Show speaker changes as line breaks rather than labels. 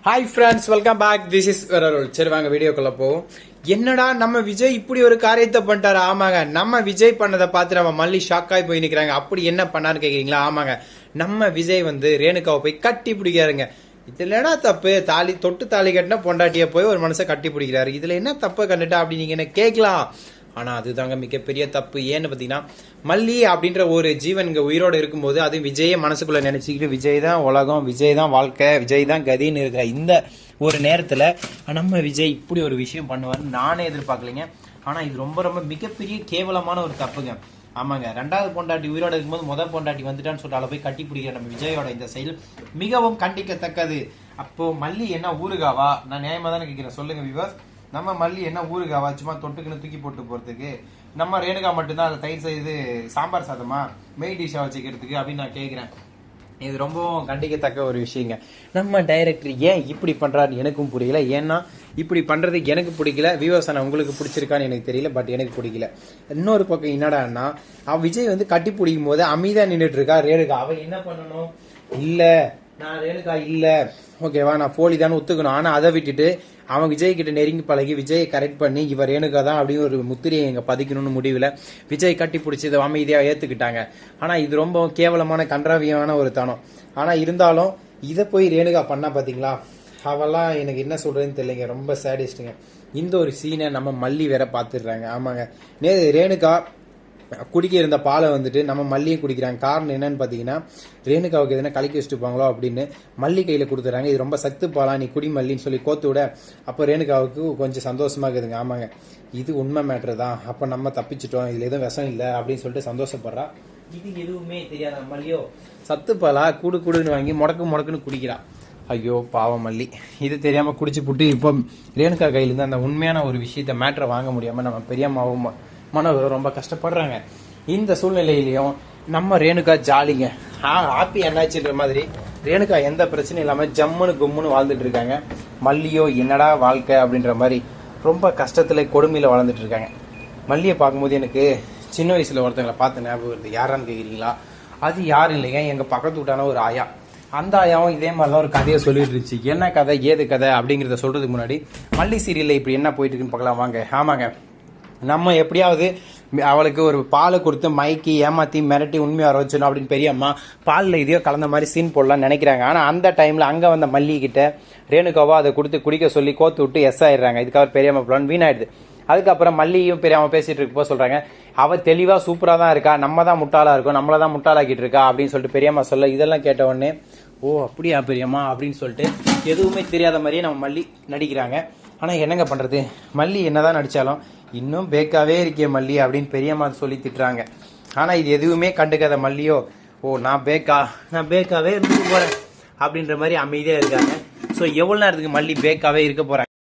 Hi friends, welcome back. This is வெரரோல். சரி வாங்க வீடியோக்குள்ள போவோம். என்னடா நம்ம விஜய் இப்படி ஒரு காரியத்தை பண்ணிட்டாரு? ஆமாங்க, நம்ம விஜய் பண்ணதை பார்த்து நம்ம மல்லி ஷாக் ஆகி போய் நிற்கிறாங்க. அப்படி என்ன பண்ணான்னு கேட்குறீங்களா? ஆமாங்க, நம்ம விஜய் ரேணுகாவை போய் கட்டி பிடிக்கிறாருங்க. இதுல என்ன தப்பு? தாலி கட்டினா பொண்டாட்டிய போய் ஒரு மனுஷன் கட்டி பிடிக்கிறாரு. இதுல என்ன தப்பு கண்டுட்டா அப்படி நீங்க என்ன கேட்கலாம். ஆனா அதுதாங்க மிகப்பெரிய தப்பு. ஏன்னு பாத்தீங்கன்னா, மல்லி அப்படின்ற ஒரு ஜீவன் இங்க உயிரோடு இருக்கும்போது அது விஜய மனசுக்குள்ள நினைச்சுக்கிட்டு விஜய் தான் உலகம், விஜய் தான் வாழ்க்கை, விஜய் தான் கதின்னு இருக்கிற இந்த ஒரு நேரத்துல நம்ம விஜய் இப்படி ஒரு விஷயம் பண்ணுவாருன்னு நானே எதிர்பார்க்கலைங்க. ஆனா இது ரொம்ப ரொம்ப மிகப்பெரிய கேவலமான ஒரு தப்புங்க. ஆமாங்க, ரெண்டாவது பொண்டாட்டி உயிரோட இருக்கும்போது முதல் பொண்டாட்டி வந்துட்டான்னு சொல்லிட்டு போய் கட்டி பிடிக்கிற நம்ம விஜயோட இந்த செயல் மிகவும் கண்டிக்கத்தக்கது. அப்போ மல்லி என்ன ஊருகாவா? நான் நியாயமா தானே கேட்கிறேன், சொல்லுங்க விவாஸ். நம்ம மல்லி என்ன ஊருகாவா? சும்மா தொட்டுக்குன்னு தூக்கி போட்டு போறதுக்கு? நம்ம ரேணுகா மட்டும்தான் அதை தயிர் செய்து சாம்பார் சாதமா மெயின் டிஷ்ஷா வச்சுக்கிறதுக்கு அப்படின்னு நான் கேட்கிறேன். இது ரொம்பவும் கண்டிக்கத்தக்க ஒரு விஷயங்க. நம்ம டைரக்டர் ஏன் இப்படி பண்றாரு எனக்கும் புரியல. ஏன்னா இப்படி பண்றது எனக்கு பிடிக்கல. வியூவர்ஸான உங்களுக்கு பிடிச்சிருக்கான்னு எனக்கு தெரியல, பட் எனக்கு பிடிக்கல. இன்னொரு பக்கம் என்னடான்னா, விஜய் கட்டி பிடிக்கும் போது அமைதியா நின்றுட்டு இருக்கா ரேணுகா. அவ என்ன பண்ணணும்? இல்ல நான் ரேணுகா இல்ல, ஓகேவா, நான் போலி தான் ஒத்துக்கணும். ஆனா அதை விட்டுட்டு அவன் விஜய் கிட்ட நெருங்கி பழகி விஜயை கரெக்ட் பண்ணி இவர் ரேணுகா தான் அப்படின்னு ஒரு முத்திரையை எங்க பதிக்கணும்னு முடிவில் விஜய் கட்டி பிடிச்சி இதை அமைதியா ஏத்துக்கிட்டாங்க. ஆனா இது ரொம்ப கேவலமான கன்றாவியமான ஒரு தனம். ஆனா இருந்தாலும் இதை போய் ரேணுகா பண்ணா பாத்தீங்களா, அவெல்லாம் எனக்கு என்ன சொல்றதுன்னு தெரியலைங்க. ரொம்ப சேடிஸ்டுங்க. இந்த ஒரு சீனை நம்ம மல்லி வேற பாத்துடுறாங்க. ஆமாங்க, ரேணுகா குடிக்க இருந்த பாலை நம்ம மல்லியும் குடிக்கிறாங்க. காரணம் என்னன்னு பாத்தீங்கன்னா, ரேணுகாவுக்கு எதனா கலக்கி வச்சுட்டுப்பாங்களோ அப்படின்னு மல்லி கையில கொடுத்துறாங்க. இது ரொம்ப சத்து பாலா, நீ குடி மல்லின்னு சொல்லி கோத்து விட அப்போ ரேணுகாவுக்கு கொஞ்சம் சந்தோஷமா இருக்குதுங்க. ஆமாங்க, இது உண்மை மேட்ரு தான். அப்ப நம்ம தப்பிச்சிட்டோம், இதுல எதுவும் விஷம் இல்லை அப்படின்னு சொல்லிட்டு சந்தோஷப்படுறா. இது எதுவுமே தெரியாத மல்லியோ சத்து பாலா குடுன்னு வாங்கி முடக்குன்னு குடிக்கிறா. ஐயோ பாவம் மல்லி, இது தெரியாம குடிச்சு புட்டு இப்போ ரேணுகா கையிலிருந்து அந்த உண்மையான ஒரு விஷயத்த மேட்ரை வாங்க முடியாம நம்ம பெரியம்மாவும் மனோகரும் ரொம்ப கஷ்டப்படுறாங்க. இந்த சூழ்நிலையிலையும் நம்ம ரேணுகா ஜாலிங்க, ஹாப்பி என்னாச்சுன்ற மாதிரி ரேணுகா எந்த பிரச்சனையும் இல்லாம ஜம்முன்னு கும்முன்னு வாழ்ந்துட்டு இருக்காங்க. மல்லியோ என்னடா வாழ்க்கை அப்படின்ற மாதிரி ரொம்ப கஷ்டத்துல கொடுமையில வாழ்ந்துட்டு இருக்காங்க. மல்லியை பார்க்கும்போது எனக்கு சின்ன வயசுல ஒருத்தங்களை பார்த்து ஞாபகம் வருது. யாரான்னு கேட்குறீங்களா? அது யாரும் இல்லைங்க, எங்க பக்கத்து வீட்டான ஒரு ஆயா. அந்த ஆயாவும் இதே மாதிரிலாம் ஒரு கதையை சொல்லிட்டு இருந்துச்சு. என்ன கதை ஏது கதை அப்படிங்கிறத சொல்றதுக்கு முன்னாடி மல்லி சீரியல்ல இப்படி என்ன போயிட்டு இருக்குன்னு பார்க்கலாம் வாங்க. ஆமாங்க, நம்ம எப்படியாவது அவளுக்கு ஒரு பாலை கொடுத்து மைக்கி ஏமாத்தி மிரட்டி உண்மையை வர வச்சிடணும் அப்படின்னு பெரியம்மா பாலில் இதையோ கலந்த மாதிரி சீன் போடலாம்னு நினைக்கிறாங்க. ஆனால் அந்த டைமில் அங்கே வந்த மல்லி கிட்ட ரேணுகாவா அதை கொடுத்து குடிக்க சொல்லி கோத்து விட்டு எஸ் ஆயிடுறாங்க. இதுக்காக பெரியம்மா பிளான் வீணாயிடுது. அதுக்கப்புறம் மல்லியும் பெரியம்மா பேசிட்டு இருக்கப்போ சொல்றாங்க, அவ தெளிவா சூப்பரா தான் இருக்கா, நம்ம தான் முட்டாளா இருக்கோம், நம்மள தான் முட்டாளாக்கிட்டு இருக்கா அப்படின்னு சொல்லிட்டு பெரியம்மா சொல்ல, இதெல்லாம் கேட்ட உடனே ஓ அப்படியா பெரியம்மா அப்படின்னு சொல்லிட்டு எதுவுமே தெரியாத மாதிரியே நம்ம மல்லி நடிக்கிறாங்க. ஆனா என்னங்க பண்றது, மல்லி என்னதான் நடிச்சாலும் இன்னும் பேக்காவே இருக்கே மல்லி அப்படின்னு பெரியம்மா சொல்லி திட்டுறாங்க. ஆனா இது எதுவுமே கண்டுக்காத மல்லியோ, ஓ நான் பேக்காவே இருந்துட்டு போறேன் அப்படின்ற மாதிரி அமைதியா இருக்காங்க. ஸோ எவ்வளவு நேரத்துக்கு மல்லி பேக்காவே இருக்க போறாங்க?